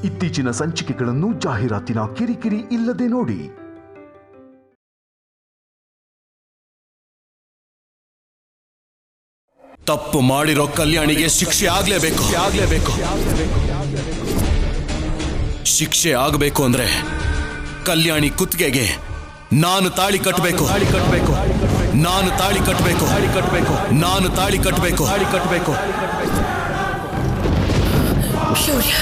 ಇತ್ತೀಚಿನ ಸಂಚಿಕೆಗಳನ್ನು ಜಾಹೀರಾತಿನ ಕಿರಿಕಿರಿ ಇಲ್ಲದೆ ನೋಡಿ. ತಪ್ಪು ಮಾಡಿರೋ ಕಲ್ಯಾಣಿಗೆ ಶಿಕ್ಷೆ ಆಗ್ಲೇಬೇಕು. ಶಿಕ್ಷೆ ಆಗಬೇಕು ಅಂದ್ರೆ ಕಲ್ಯಾಣಿ ಕುತ್ತಿಗೆಗೆ ನಾನು ತಾಳಿ ಕಟ್ಟಬೇಕು. ಶೌರ್ಯ,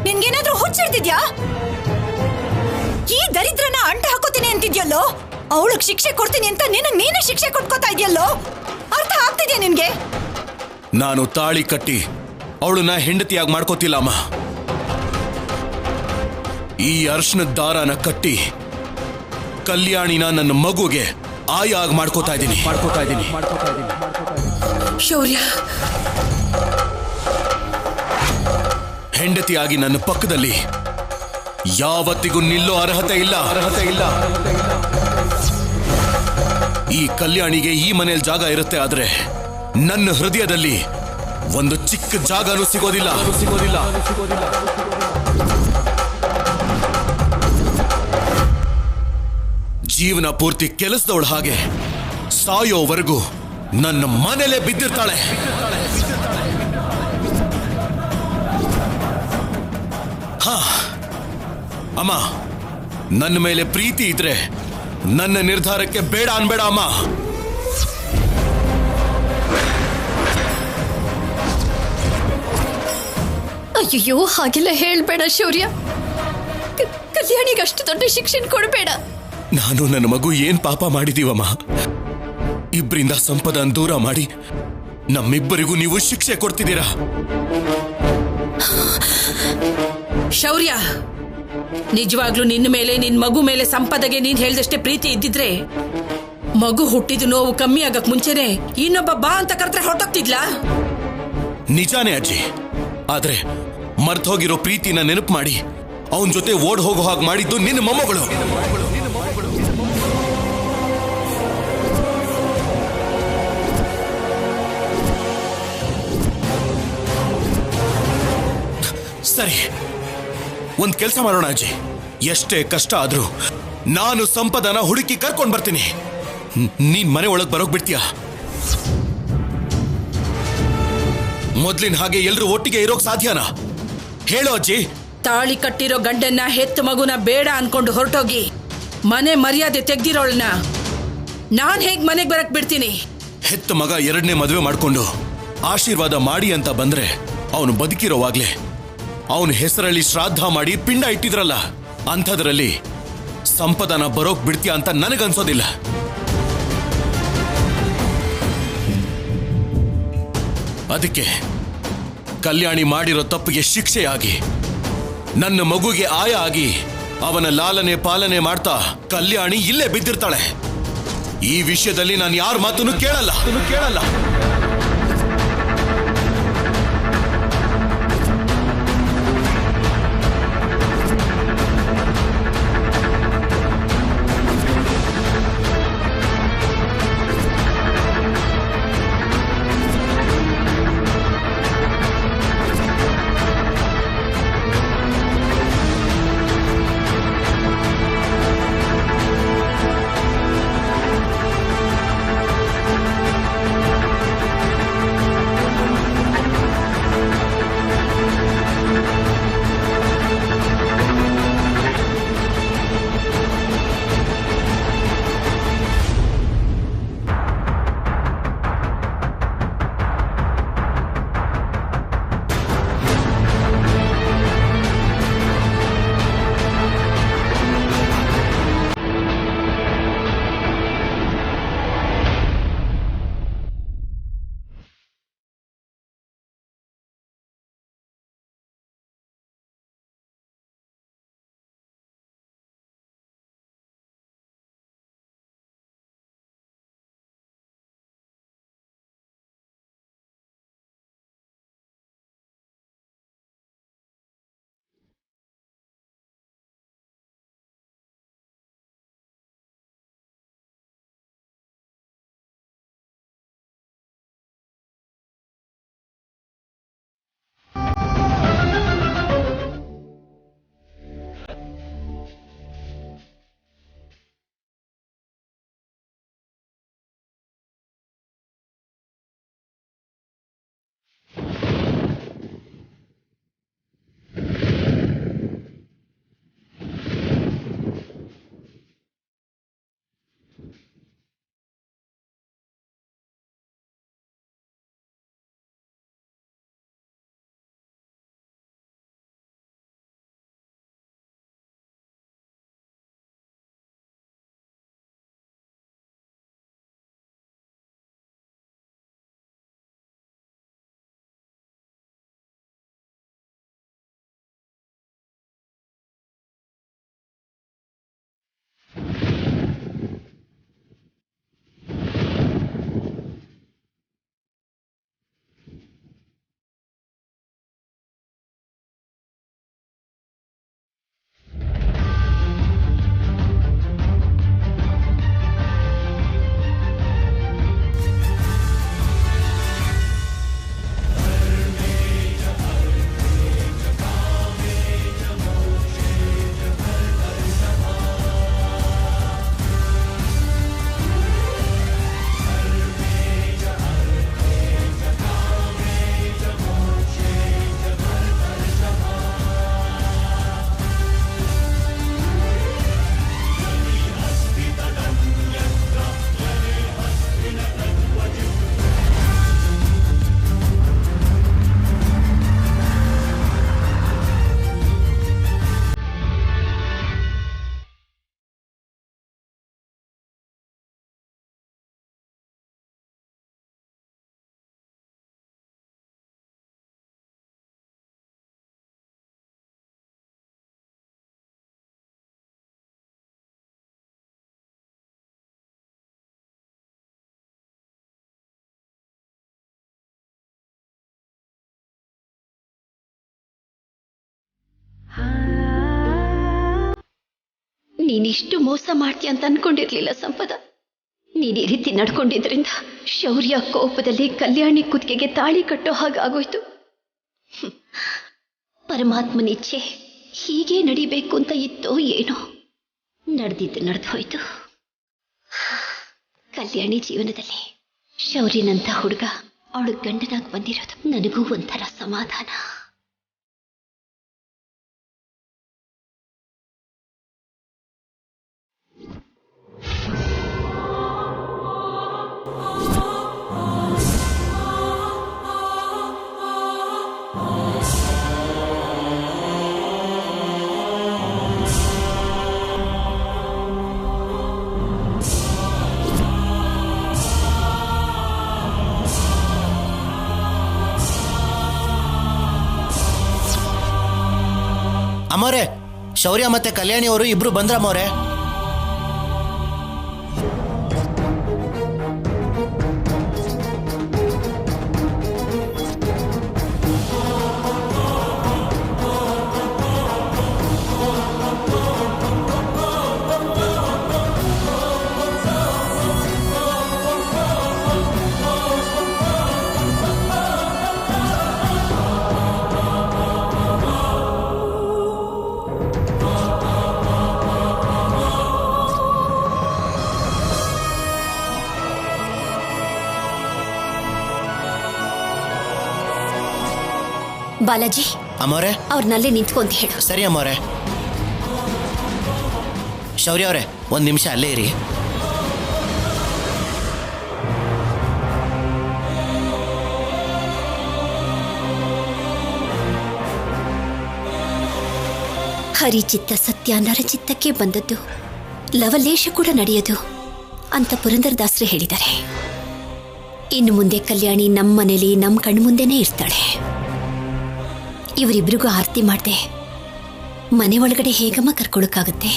ನಿನ್ಗೇನಾದ್ರೂ ಹುಚ್ಚಿಡ್ತಿದ್ಯಾ? ಈ ದರಿದ್ರನ ಅಂಟ ಹಾಕೋತೀನಿ ಅಂತಿದ್ಯಲ್ಲೋ, ಅವಳಿಗೆ ಶಿಕ್ಷೆ ಕೊಡ್ತೀನಿ ಅಂತ ನೀನೇ ಶಿಕ್ಷೆ ಕೊಟ್ಕೋತಾ ಇದೆಯಲ್ಲೋ, ಅರ್ಥ ಆಗ್ತಿದ್ಯಾ ನಿನ್ಗೆ? ನಾನು ತಾಳಿ ಕಟ್ಟಿ ಅವಳನ್ನ ಹೆಂಡತಿಯಾಗಿ ಮಾಡ್ಕೋತಿಲ್ಲ ಅಮ್ಮ. ಈ ಅರ್ಶನದ ದಾರನ ಕಟ್ಟಿ ಕಲ್ಯಾಣಿನ ನನ್ನ ಮಗುಗೆ ಆಯಾಗಿ ಮಾಡ್ಕೋತಾ ಇದ್ದೀನಿ. ಶೌರ್ಯ, ಹೆಂಡತಿಯಾಗಿ ನನ್ನ ಪಕ್ಕದಲ್ಲಿ ಯಾವತ್ತಿಗೂ ನಿಲ್ಲೋ ಅರ್ಹತೆ ಇಲ್ಲ. ಈ ಕಲ್ಯಾಣಿಗೆ ಈ ಮನೆಯಲ್ಲಿ ಜಾಗ ಇರುತ್ತೆ, ಆದ್ರೆ ನನ್ನ ಹೃದಯದಲ್ಲಿ ಒಂದು ಚಿಕ್ಕ ಜಾಗನೂ ಸಿಗೋದಿಲ್ಲ. ಜೀವನ ಪೂರ್ತಿ ಕೆಲಸದವಳು ಹಾಗೆ ಸಾಯೋವರೆಗೂ ನನ್ನ ಮನೆಯಲ್ಲೇ ಬಿದ್ದಿರ್ತಾಳೆ. ಅಮ್ಮ, ನನ್ನ ಮೇಲೆ ಪ್ರೀತಿ ಇದ್ರೆ ನನ್ನ ನಿರ್ಧಾರಕ್ಕೆ ಬೇಡ ಅನ್ಬೇಡ ಅಮ್ಮ. ಅಯ್ಯೋ, ಹಾಗೆಲ್ಲ ಹೇಳ್ಬೇಡ ಶೌರ್ಯ. ಕಲ್ಯಾಣಿಗೆ ಅಷ್ಟು ದೊಡ್ಡ ಶಿಕ್ಷೆ ಕೊಡಬೇಡ. ನಾನು ನನ್ನ ಮಗು ಏನ್ ಪಾಪ ಮಾಡಿದೀವಮ್ಮ? ಇಬ್ಬರಿಂದ ಸಂಪದನ ದೂರ ಮಾಡಿ ನಮ್ಮಿಬ್ಬರಿಗೂ ನೀವು ಶಿಕ್ಷೆ ಕೊಡ್ತಿದ್ದೀರಾ. ಶೌರ್ಯ, ನಿಜವಾಗ್ಲೂ ನಿನ್ನ ಮೇಲೆ, ನಿನ್ ಮಗು ಮೇಲೆ ಸಂಪದಗೆ ನೀನ್ ಹೇಳ್ದಷ್ಟೇ ಪ್ರೀತಿ ಇದ್ದಿದ್ರೆ ಮಗು ಹುಟ್ಟಿದ ನೋವು ಕಮ್ಮಿ ಆಗಕ್ ಮುಂಚೆನೆ ಇನ್ನೊಬ್ಬ ಬಾ ಅಂತ ಕರೆದ್ರೆ ಹೊರಟೋಗ್ತಿದ್ಲಾ? ನಿಜಾನೇ ಅಜ್ಜಿ, ಆದ್ರೆ ಮರ್ತೋಗಿರೋ ಪ್ರೀತಿನ ನೆನಪು ಮಾಡಿ ಅವನ ಜೊತೆ ಓಡ್ ಹೋಗೋ ಹಾಗೆ ಮಾಡಿದ್ದು ನಿನ್ನ ಮೊಮ್ಮಗಳು. ಸರಿ, ಒಂದ್ ಕೆಲಸ ಮಾಡೋಣ ಅಜ್ಜಿ. ಎಷ್ಟೇ ಕಷ್ಟ ಆದ್ರೂ ನಾನು ಸಂಪದನ ಹುಡುಕಿ ಕರ್ಕೊಂಡ್ ಬರ್ತೀನಿ. ನೀನ್ ಮನೆ ಒಳಗ್ ಬರೋಕ್ ಬಿಡ್ತೀಯಾ? ಮೊದ್ಲಿನ ಹಾಗೆ ಎಲ್ರು ಒಟ್ಟಿಗೆ ಇರೋಕ್ ಸಾಧ್ಯನಾ? ಹೇಳೋ ಅಜ್ಜಿ. ತಾಳಿ ಕಟ್ಟಿರೋ ಗಂಡನ್ನ, ಹೆತ್ತ ಮಗುನ ಬೇಡ ಅನ್ಕೊಂಡು ಹೊರಟೋಗಿ ಮನೆ ಮರ್ಯಾದೆ ತೆಗ್ದಿರೋಳನ್ನ ನಾನ್ ಹೇಗ್ ಮನೆಗ್ ಬರಕ್ ಬಿಡ್ತೀನಿ? ಹೆತ್ತ ಮಗ ಎರಡನೇ ಮದುವೆ ಮಾಡ್ಕೊಂಡು ಆಶೀರ್ವಾದ ಮಾಡಿ ಅಂತ ಬಂದ್ರೆ ಅವನು ಬದುಕಿರೋವಾಗ್ಲೇ ಅವನ ಹೆಸರಲ್ಲಿ ಶ್ರಾದ್ದ ಮಾಡಿ ಪಿಂಡ ಇಟ್ಟಿದ್ರಲ್ಲ, ಅಂಥದ್ರಲ್ಲಿ ಸಂಪದನ ಬರೋಕ್ ಬಿಡ್ತೀಯ ಅಂತ ನನಗನ್ಸೋದಿಲ್ಲ. ಅದಕ್ಕೆ ಕಲ್ಯಾಣಿ ಮಾಡಿರೋ ತಪ್ಪಿಗೆ ಶಿಕ್ಷೆಯಾಗಿ ನನ್ನ ಮಗುಗೆ ಆಯ ಆಗಿ ಅವನ ಲಾಲನೆ ಪಾಲನೆ ಮಾಡ್ತಾ ಕಲ್ಯಾಣಿ ಇಲ್ಲೇ ಬಿದ್ದಿರ್ತಾಳೆ. ಈ ವಿಷಯದಲ್ಲಿ ನಾನು ಯಾರ ಮಾತನ್ನು ಕೇಳಲ್ಲ. ನೀನಿಷ್ಟು ಮೋಸ ಮಾಡ್ತೀಯ ಅಂತ ಅನ್ಕೊಂಡಿರ್ಲಿಲ್ಲ ಸಂಪದ. ನೀನು ಈ ರೀತಿ ನಡ್ಕೊಂಡಿದ್ರಿಂದ ಶೌರ್ಯ ಕೋಪದಲ್ಲಿ ಕಲ್ಯಾಣಿ ಕುತ್ತಿಗೆಗೆ ತಾಳಿ ಕಟ್ಟೋ ಹಾಗಾಗೋಯ್ತು. ಪರಮಾತ್ಮನ ಇಚ್ಛೆ ಹೀಗೆ ನಡಿಬೇಕು ಅಂತ ಇತ್ತೋ ಏನೋ, ನಡೆದಿದ್ದು ನಡೆದು ಹೋಯ್ತು. ಕಲ್ಯಾಣಿ ಜೀವನದಲ್ಲಿ ಶೌರ್ಯನಂತ ಹುಡುಗ ಅವಳು ಗಂಡನಾಗಿ ಬಂದಿರೋದು ನನಗೂ ಒಂಥರ ಸಮಾಧಾನ. ಅಮ್ಮೋರೆ, ಶೌರ್ಯ ಮತ್ತೆ ಕಲ್ಯಾಣಿ ಅವರು ಇಬ್ರು ಬಂದ್ರಮ್ಮೋರೆ. ಬಾಲಾಜಿ, ಅಮ್ಮೋರೆ, ಅವ್ರನ್ನಲ್ಲೇ ನಿಂತ್ಕೊಂತ ಹೇಳು. ಸರಿ ಅಮ್ಮೋರೆ. ಶೌರ್ಯ ಅವರೇ, 1 ನಿಮಿಷ ಅಲ್ಲೇ ಇರಿ. ಹರಿಚಿತ್ತ ಸತ್ಯ ನರಚಿತ್ತಕ್ಕೆ ಬಂದದ್ದು, ಲವಲೇಶ ಕೂಡ ನಡೆಯದು ಅಂತ ಪುರಂದರದಾಸರು ಹೇಳಿದ್ದಾರೆ. ಇನ್ನು ಮುಂದೆ ಕಲ್ಯಾಣಿ ನಮ್ಮ ಮನೇಲಿ ನಮ್ಮ ಕಣ್ಮುಂದೆನೇ ಇರ್ತಾಳೆ. ಇವರಿಬ್ರಿಗೂ ಆರತಿ ಮಾಡ್ದೆ ಮನೆ ಒಳಗಡೆ ಹೇಗಮ್ಮ ಕರ್ಕೊಳಕ್ಕಾಗತ್ತೆ?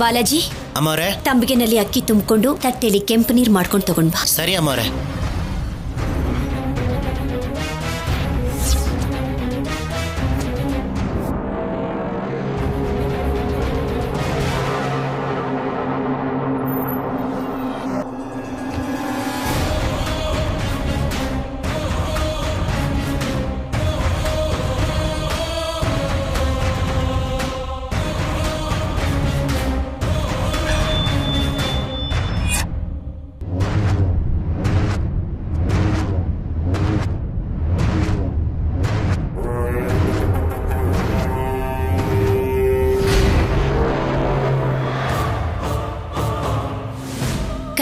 ಬಾಲಾಜಿ, ಅಮ್ಮೋರೆ, ತಂಬಿಗೆನಲ್ಲಿ ಅಕ್ಕಿ ತುಂಬಿಕೊಂಡು ತಟ್ಟೆಲಿ ಕೆಂಪು ನೀರು ಮಾಡ್ಕೊಂಡು ತಗೊಂಡ್ ಬಾ. ಸರಿ ಅಮ್ಮೋರೆ.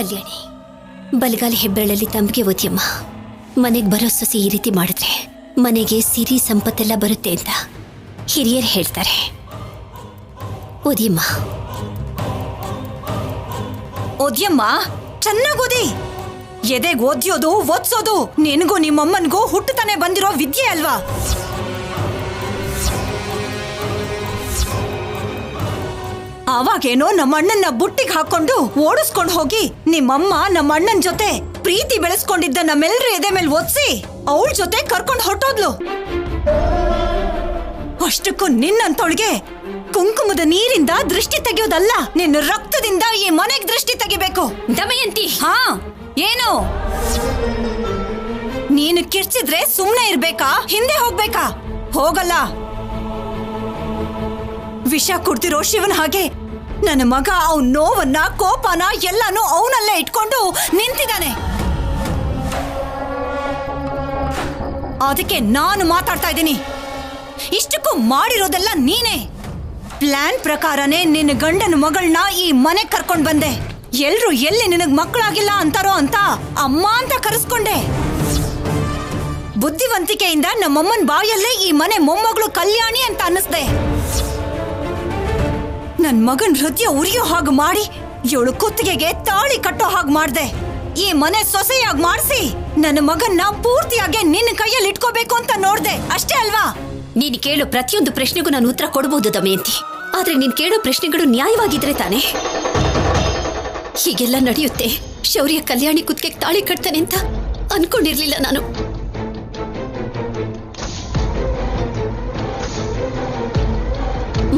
ಕಲ್ಯಾಣಿ, ಬಲಗಾಲಿ ಹೆಬ್ಬೆರಳಲ್ಲಿ ತಂಬಿಗೆ ಓದಿಯಮ್ಮ. ಮನೆಗೆ ಬರೋ ಸೊಸೆ ಈ ರೀತಿ ಮಾಡಿದ್ರೆ ಮನೆಗೆ ಸಿರಿ ಸಂಪತ್ತೆಲ್ಲ ಬರುತ್ತೆ ಅಂತ ಹಿರಿಯರು ಹೇಳ್ತಾರೆ. ಓದಿಯಮ್ಮ. ಓದ್ಯಮ್ಮ, ಚೆನ್ನಾಗಿ ಓದಿ. ಎದೆಗೆ ಓದ್ಯೋದು ಓದ್ಸೋದು ನಿನಗೂ ನಿಮ್ಮಮ್ಮನಿಗೂ ಹುಟ್ಟುತ್ತಾನೆ ಬಂದಿರೋ ವಿದ್ಯೆ ಅಲ್ವಾ? ಅವಾಗೇನೋ ನಮ್ಮ ಅಣ್ಣನ ಬುಟ್ಟಿಗೆ ಹಾಕೊಂಡು ಓಡಿಸ್ಕೊಂಡು ಹೋಗಿ ನಿಮ್ಮಮ್ಮ ನಮ್ಮ ಅಣ್ಣನ ಜೊತೆ ಪ್ರೀತಿ ಬೆಳೆಸ್ಕೊಂಡಿದ್ದ ನಮ್ಮೆಲ್ಲರ ಎದೆ ಮೇಲೆ ಓದಿಸಿ ಅವಳ ಜೊತೆ ಕರ್ಕೊಂಡು ಹೊರಟೋದ್ಲು. ಅಷ್ಟಕ್ಕೂ ನಿನ್ನಂತವಳಿಗೆ ಕುಂಕುಮದ ನೀರಿಂದ ದೃಷ್ಟಿ ತೆಗೆಯೋದಲ್ಲ, ನಿನ್ನ ರಕ್ತದಿಂದ ಈ ಮನೆಗೆ ದೃಷ್ಟಿ ತೆಗಿಬೇಕು. ದಮಯಂತಿ, ಹಾ, ಏನು ನೀನು ಕಿರ್ಚಿದ್ರೆ ಸುಮ್ನೆ ಇರ್ಬೇಕಾ? ಹಿಂದೆ ಹೋಗ್ಬೇಕಾ? ಹೋಗಲ್ಲ. ವಿಷ ಕುಡ್ದಿರೋ ಶಿವನ ಹಾಗೆ ನನ್ನ ಮಗ ಅವನ ನೋವನ್ನ ಕೋಪನ ಎಲ್ಲಾನು ಅವನಲ್ಲೇ ಇಟ್ಕೊಂಡು ನಿಂತಿದ್ದಾನೆ. ಅದಕ್ಕೆ ನಾನು ಮಾತಾಡ್ತಾ ಇದ್ದೀನಿ. ಇಷ್ಟಕ್ಕೂ ಮಾಡಿರೋದೆಲ್ಲ ನೀನೇ. ಪ್ಲಾನ್ ಪ್ರಕಾರನೇ ನಿನ್ನ ಗಂಡನ ಮಗಳನ್ನ ಈ ಮನೆ ಕರ್ಕೊಂಡ್ ಬಂದೆ. ಎಲ್ರು ಎಲ್ಲಿ ನಿನಗ್ ಮಕ್ಕಳಾಗಿಲ್ಲ ಅಂತಾರೋ ಅಂತ ಅಮ್ಮ ಅಂತ ಕರೆಸ್ಕೊಂಡೆ. ಬುದ್ಧಿವಂತಿಕೆಯಿಂದ ನಮ್ಮಮ್ಮನ ಬಾಯಲ್ಲೇ ಈ ಮನೆ ಮೊಮ್ಮಗಳು ಕಲ್ಯಾಣಿ ಅಂತ ಅನ್ನಿಸ್ದೆ. ನನ್ ಮಗನ್ ಹೃದಯ ಉರಿಯೋ ಹಾಗೆ ಮಾಡಿ ಇವಳು ಕುತ್ತಿಗೆಗೆ ತಾಳಿ ಕಟ್ಟೋ ಹಾಗೆ ಮಾಡ್ದೆ. ಈ ಮನೆ ಸೊಸೆಯಾಗಿ ಮಾಡಿಸಿ ನನ್ನ ಮಗನ್ನ ಪೂರ್ತಿಯಾಗಿ ನಿನ್ನ ಕೈಯಲ್ಲಿ ಇಟ್ಕೋಬೇಕು ಅಂತ ನೋಡ್ದೆ. ಅಷ್ಟೇ ಅಲ್ವಾ? ನೀನು ಕೇಳೋ ಪ್ರತಿಯೊಂದು ಪ್ರಶ್ನೆಗೂ ನಾನು ಉತ್ತರ ಕೊಡಬಹುದು ದಮಯಂತಿ. ಆದ್ರೆ ನೀನ್ ಕೇಳೋ ಪ್ರಶ್ನೆಗಳು ನ್ಯಾಯವಾಗಿದ್ರೆ ತಾನೆ. ಹೀಗೆಲ್ಲ ನಡೆಯುತ್ತೆ. ಶೌರ್ಯ ಕಲ್ಯಾಣಿ ಕುತ್ತಿಗೆಗೆ ತಾಳಿ ಕಟ್ತಾನೆ ಅಂತ ಅನ್ಕೊಂಡಿರ್ಲಿಲ್ಲ ನಾನು.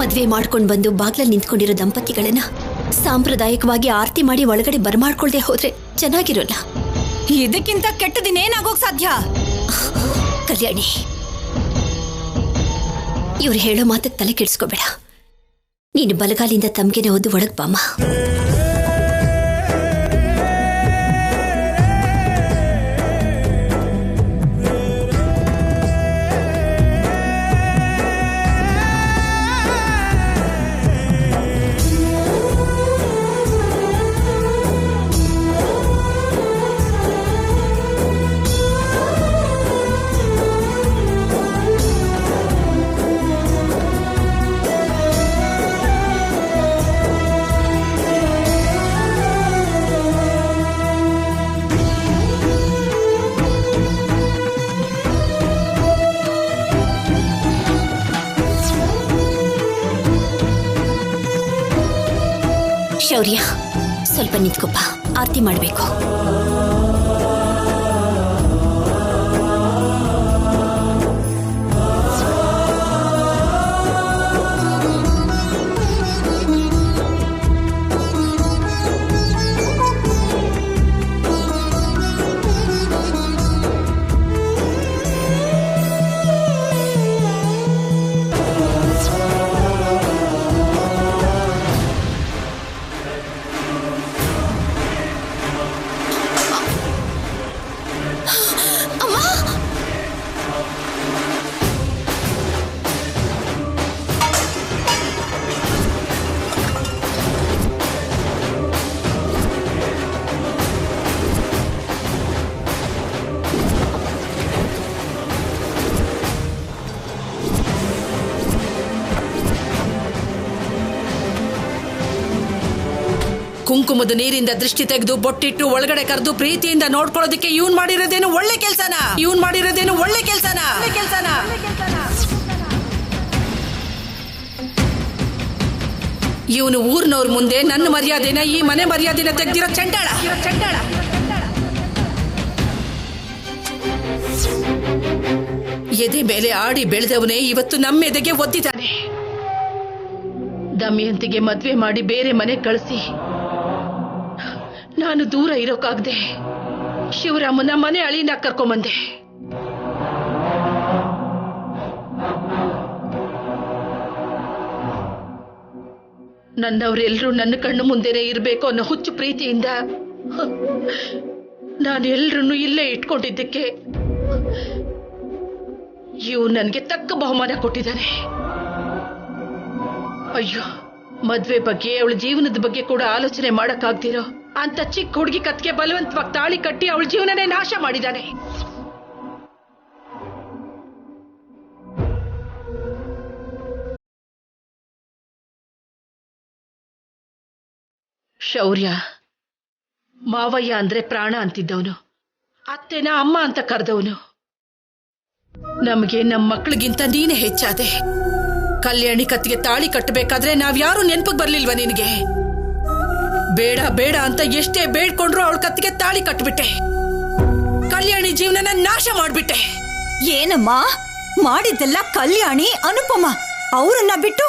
ಮದ್ವೆ ಮಾಡ್ಕೊಂಡು ಬಂದು ಬಾಗ್ಲಲ್ಲಿ ನಿಂತ್ಕೊಂಡಿರೋ ದಂಪತಿಗಳನ್ನ ಸಾಂಪ್ರದಾಯಿಕವಾಗಿ ಆರತಿ ಮಾಡಿ ಒಳಗಡೆ ಬರ್ಮಾಡ್ಕೊಳ್ದೆ ಹೋದ್ರೆ ಚೆನ್ನಾಗಿರೋಲ್ಲ. ಇದಕ್ಕಿಂತ ಕೆಟ್ಟದಿನೇನಾಗೋಕ್ ಸಾಧ್ಯ? ಕಲ್ಯಾಣಿ, ಇವ್ರು ಹೇಳೋ ಮಾತಕ್ಕೆ ತಲೆ ಕೆಡಿಸ್ಕೋಬೇಡ. ನೀನು ಬಲಗಾಲಿಂದ ತಮ್ಗೆನೆ ಓದು ಒಳಗ್ ಬಾಮ. ಶೌರ್ಯ, ಸ್ವಲ್ಪ ನಿಂತ್ಕೊಪ್ಪ, ಆರತಿ ಮಾಡಬೇಕು. ಕುಂಕುಮದ ನೀರಿಂದ ದೃಷ್ಟಿ ತೆಗೆದು ಬೊಟ್ಟಿಟ್ಟು ಒಳಗಡೆ ಕರೆದು ಪ್ರೀತಿಯಿಂದ ನೋಡ್ಕೊಳ್ಳೋದಕ್ಕೆ ಇವನ್ ಮಾಡಿರೋದೇನು ಒಳ್ಳೆ ಕೆಲ್ಸನ? ಇವನು ಊರ್ನವ್ರ ಮುಂದೆ ನನ್ನ ಮರ್ಯಾದೆನ, ಈ ಮನೆ ಮರ್ಯಾದೆನ ತೆಗ್ದಿರೋ ಚಂಡಾಳ. ಎದೆ ಮೇಲೆ ಆಡಿ ಬೆಳೆದವನೇ ಇವತ್ತು ನಮ್ಮ ಎದೆಗೆ ಒದ್ದಿದ್ದಾನೆ. ದಮಯಂತಿಗೆ ಮದ್ವೆ ಮಾಡಿ ಬೇರೆ ಮನೆ ಕಳಿಸಿ ನಾನು ದೂರ ಇರೋಕಾಗ್ದೆ ಶಿವರಾಮನ ಮನೆ ಅಳಿನ ಕರ್ಕೊಂಬಂದೆ. ನನ್ನವರೆಲ್ಲರೂ ನನ್ನ ಕಣ್ಣು ಮುಂದೆನೆ ಇರಬೇಕು ಅನ್ನೋ ಹುಚ್ಚು ಪ್ರೀತಿಯಿಂದ ನಾನು ಎಲ್ರನ್ನೂ ಇಲ್ಲೇ ಇಟ್ಕೊಂಡಿದ್ದಕ್ಕೆ ಇವು ನನಗೆ ತಕ್ಕ ಬಹುಮಾನ ಕೊಟ್ಟಿದ್ದಾನೆ. ಅಯ್ಯೋ, ಮದ್ವೆ ಬಗ್ಗೆ, ಅವಳ ಜೀವನದ ಬಗ್ಗೆ ಕೂಡ ಆಲೋಚನೆ ಮಾಡಕ್ಕಾಗ್ದಿರೋ ಅಂತ ಚಿಕ್ಕ ಹುಡುಗಿ ಕತ್ಗೆ ಬಲವಂತವಾಗಿ ತಾಳಿ ಕಟ್ಟಿ ಅವಳ ಜೀವನನೇ ನಾಶ ಮಾಡಿದ್ದಾನೆ. ಶೌರ್ಯ ಮಾವಯ್ಯ ಅಂದ್ರೆ ಪ್ರಾಣ ಅಂತಿದ್ದವನು, ಅತ್ತೆನ ಅಮ್ಮ ಅಂತ ಕರೆದವನು. ನಮಗೆ ನಮ್ಮ ಮಕ್ಕಳಿಗಿಂತ ನೀನೇ ಹೆಚ್ಚಾದೆ. ಕಲ್ಯಾಣಿ ಕತ್ತಿಗೆ ತಾಳಿ ಕಟ್ಟಬೇಕಾದ್ರೆ ನಾವ್ಯಾರು ನೆನಪಿಗೆ ಬರ್ಲಿಲ್ವಾ ನಿನಗೆ? ಬೇಡ ಬೇಡ ಅಂತ ಎಷ್ಟೇ ಬೇಡ್ಕೊಂಡ್ರು ಅವಳ ಕತ್ತಿಗೆ ತಾಳಿ ಕಟ್ಬಿಟ್ಟೆ. ಕಲ್ಯಾಣಿ ಜೀವನನ ನಾಶ ಮಾಡ್ಬಿಟ್ಟೆ. ಏನಮ್ಮ ಮಾಡಿದ್ದೆಲ್ಲ ಕಲ್ಯಾಣಿ, ಅನುಪಮ ಅವರನ್ನ ಬಿಟ್ಟು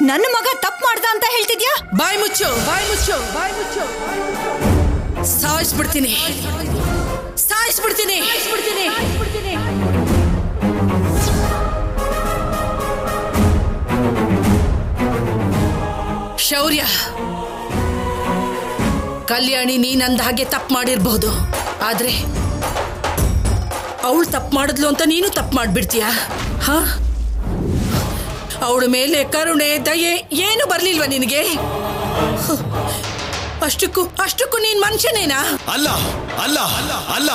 ನನ್ನ ಮಗ ತಪ್ಪು ಮಾಡ್ದ ಅಂತ ಹೇಳ್ತಿದ್ಯಾ? ಬಾಯ್ ಮುಚ್ಚು. ಸಾಯಿಸ್ಬಿಡ್ತೀನಿ. ಶೌರ್ಯ, ಕಲ್ಯಾಣಿ ನೀನಂದ ಹಾಗೆ ತಪ್ಪು ಮಾಡಿರ್ಬಹುದು, ಆದ್ರೆ ಅವಳು ತಪ್ಪು ಮಾಡಿದ್ಲು ಅಂತ ನೀನು ತಪ್ಪು ಮಾಡ್ಬಿಡ್ತೀಯ? ಅವಳ ಮೇಲೆ ಕರುಣೆ, ದಯೆ ಏನು ಬರ್ಲಿಲ್ವಾ ನಿನಗೆ? ಅಷ್ಟಕ್ಕೂ ನೀನ್ ಮನುಷ್ಯನೇನಾ? ಅಲ್ಲ ಅಲ್ಲ ಅಲ್ಲ ಅಲ್ಲ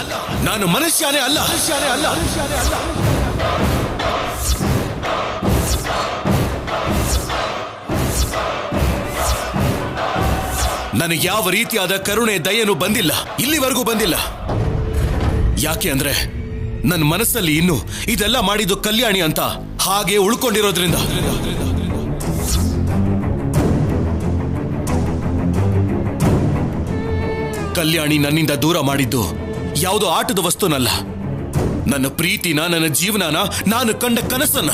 ಅಲ್ಲ, ನಾನು ಮನುಷ್ಯನೇ ಅಲ್ಲ. ನನಗೆ ಯಾವ ರೀತಿಯಾದ ಕರುಣೆ ದಯೆನೂ ಬಂದಿಲ್ಲ, ಇಲ್ಲಿವರೆಗೂ ಬಂದಿಲ್ಲ. ಯಾಕೆ ಅಂದ್ರೆ ನನ್ನ ಮನಸ್ಸಲ್ಲಿ ಇನ್ನು ಇದೆಲ್ಲ ಮಾಡಿದ್ದು ಕಲ್ಯಾಣಿ ಅಂತ ಹಾಗೆ ಉಳ್ಕೊಂಡಿರೋದ್ರಿಂದ. ಕಲ್ಯಾಣಿ ನನ್ನಿಂದ ದೂರ ಮಾಡಿದ್ದು ಯಾವುದೋ ಆಟದ ವಸ್ತುನಲ್ಲ, ನನ್ನ ಪ್ರೀತಿನ, ನನ್ನ ಜೀವನನ, ನಾನು ಕಂಡ ಕನಸನ್ನ.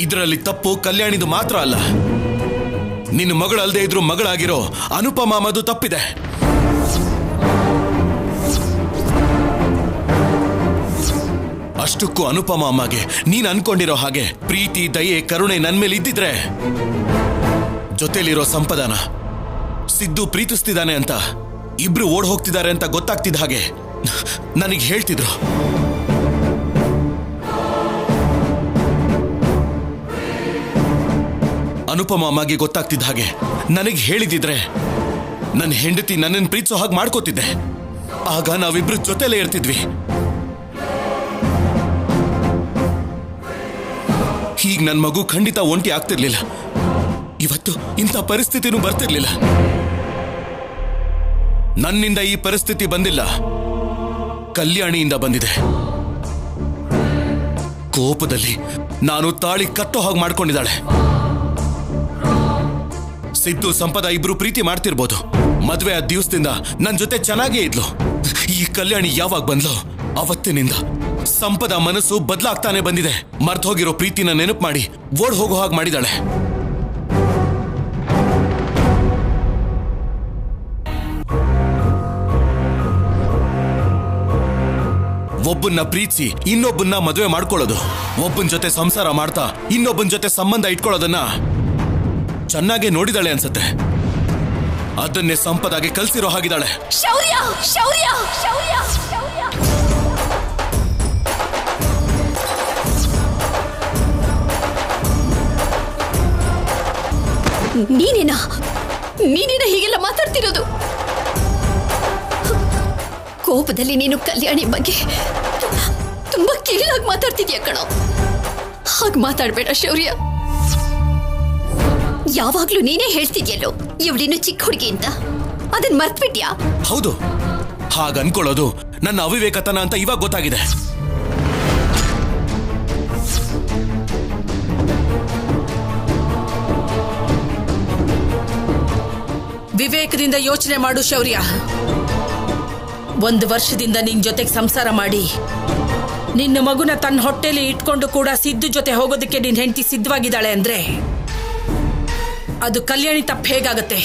ಇದರಲ್ಲಿ ತಪ್ಪು ಕಲ್ಯಾಣಿದು ಮಾತ್ರ ಅಲ್ಲ, ನಿನ್ನ ಮಗಳಲ್ಲದೆ ಇದ್ರೂ ಮಗಳಾಗಿರೋ ಅನುಪಮ ಮದು ತಪ್ಪಿದೆ. ಅಷ್ಟಕ್ಕೂ ಅನುಪಮ ಅಮ್ಮಗೆ ನೀನ್ ಅನ್ಕೊಂಡಿರೋ ಹಾಗೆ ಪ್ರೀತಿ, ದಯೆ, ಕರುಣೆ ನನ್ ಮೇಲೆ ಇದ್ದಿದ್ರೆ ಜೊತೆಲಿರೋ ಸಂಪದಾನ ಸಿದ್ದು ಪ್ರೀತಿಸ್ತಿದ್ದಾನೆ ಅಂತ, ಇಬ್ರು ಓಡ್ ಹೋಗ್ತಿದ್ದಾರೆ ಅಂತ ಗೊತ್ತಾಗ್ತಿದ್ದ ಹಾಗೆ ನನಗೆ ಹೇಳ್ತಿದ್ರು. ಅನುಪಮ ಅಮ್ಮಗೆ ಗೊತ್ತಾಗ್ತಿದ್ದ ಹಾಗೆ ನನಗೆ ಹೇಳಿದಿದ್ರೆ ನನ್ನ ಹೆಂಡತಿ ನನ್ನನ್ನು ಪ್ರೀತಿಸೋ ಹಾಗೆ ಮಾಡ್ಕೋತಿದ್ದೆ. ಆಗ ನಾವಿಬ್ರು ಜೊತೆಲೇ ಇರ್ತಿದ್ವಿ. ಹೀಗೆ ನನ್ನ ಮಗು ಖಂಡಿತ ಒಂಟಿ ಆಗ್ತಿರ್ಲಿಲ್ಲ. ಇವತ್ತು ಇಂಥ ಪರಿಸ್ಥಿತಿನೂ ಬರ್ತಿರ್ಲಿಲ್ಲ. ನನ್ನಿಂದ ಈ ಪರಿಸ್ಥಿತಿ ಬಂದಿಲ್ಲ, ಕಲ್ಯಾಣಿಯಿಂದ ಬಂದಿದೆ. ಕೋಪದಲ್ಲಿ ನಾನು ತಾಳಿ ಕಟ್ಟೋ ಹಾಗೆ ಮಾಡ್ಕೊಂಡಿದ್ದಾಳೆ. ಸಿದ್ದು, ಸಂಪದ ಇಬ್ರು ಪ್ರೀತಿ ಮಾಡ್ತಿರ್ಬೋದು, ಮದ್ವೆ ಆದ ದಿವಸದಿಂದ ನನ್ನ ಜೊತೆ ಚೆನ್ನಾಗೇ ಇದ್ಲು. ಈ ಕಲ್ಯಾಣಿ ಯಾವಾಗ ಬಂದ್ಲೋ ಅವತ್ತಿನಿಂದ ಸಂಪದ ಮನಸ್ಸು ಬದಲಾಗ್ತಾನೆ ಬಂದಿದೆ. ಮರ್ತೋಗಿರೋ ಪ್ರೀತಿನ ನೆನಪು ಮಾಡಿ ಓಡ್ ಹೋಗೋ ಹಾಗೆ ಮಾಡಿದಾಳೆ. ಒಬ್ಬನ್ನ ಪ್ರೀತಿಸಿ ಇನ್ನೊಬ್ಬನ್ನ ಮದುವೆ ಮಾಡ್ಕೊಳ್ಳೋದು, ಒಬ್ಬನ ಜೊತೆ ಸಂಸಾರ ಮಾಡ್ತಾ ಇನ್ನೊಬ್ಬನ ಜೊತೆ ಸಂಬಂಧ ಇಟ್ಕೊಳ್ಳೋದನ್ನ ಚೆನ್ನಾಗೆ ನೋಡಿದಾಳೆ ಅನ್ಸತ್ತೆ. ಅದನ್ನೇ ಸಂಪದಾಗೆ ಕಲ್ಸಿರೋ ಹಾಗಿದ್ದಾಳೆ. ಶೌರ್ಯ, ಶೌರ್ಯ, ಶೌರ್ಯ, ಶೌರ್ಯ. ನೀನೇನ ಹೀಗೆಲ್ಲ ಮಾತಾಡ್ತಿರೋದು? ಕೋಪದಲ್ಲಿ ನೀನು ಕಲ್ಯಾಣಿ ಬಗ್ಗೆ ತುಂಬಾ ಕೀಳಾಗಿ ಮಾತಾಡ್ತಿದ್ಯಾ ಕಣೋ. ಹಾಗೆ ಮಾತಾಡ್ಬೇಡ ಶೌರ್ಯ. ಯಾವಾಗ್ಲೂ ನೀನೇ ಹೇಳ್ತಿದ್ಯಲ್ಲೋ ಇವಳಿನ್ನು ಚಿಕ್ಕ ಹುಡುಗಿ ಅಂತ, ಅದನ್ನ ಮರ್ತ್ಬಿಟ್ಯಾ? ಹೌದು, ಹಾಗ ಅನ್ಕೊಳ್ಳೋದು ನನ್ನ ಅವಿವೇಕತನ ಅಂತ ಇವಾಗ ಗೊತ್ತಾಗಿದೆ. ವಿವೇಕದಿಂದ ಯೋಚನೆ ಮಾಡು ಶೌರ್ಯ. 1 ವರ್ಷದಿಂದ ನಿನ್ ಜೊತೆಗೆ ಸಂಸಾರ ಮಾಡಿ ನಿನ್ನ ಮಗುನ ತನ್ನ ಹೊಟ್ಟೆಲಿ ಇಟ್ಕೊಂಡು ಕೂಡ ಸಿದ್ದು ಜೊತೆ ಹೋಗೋದಕ್ಕೆ ನಿನ್ ಹೆಂಡತಿ ಸಿದ್ಧವಾಗಿದ್ದಾಳೆ ಅಂದ್ರೆ ಅದು ಕಲ್ಯಾಣಿ ತಪ್ಪು ಹೇಗಾಗತ್ತೆ?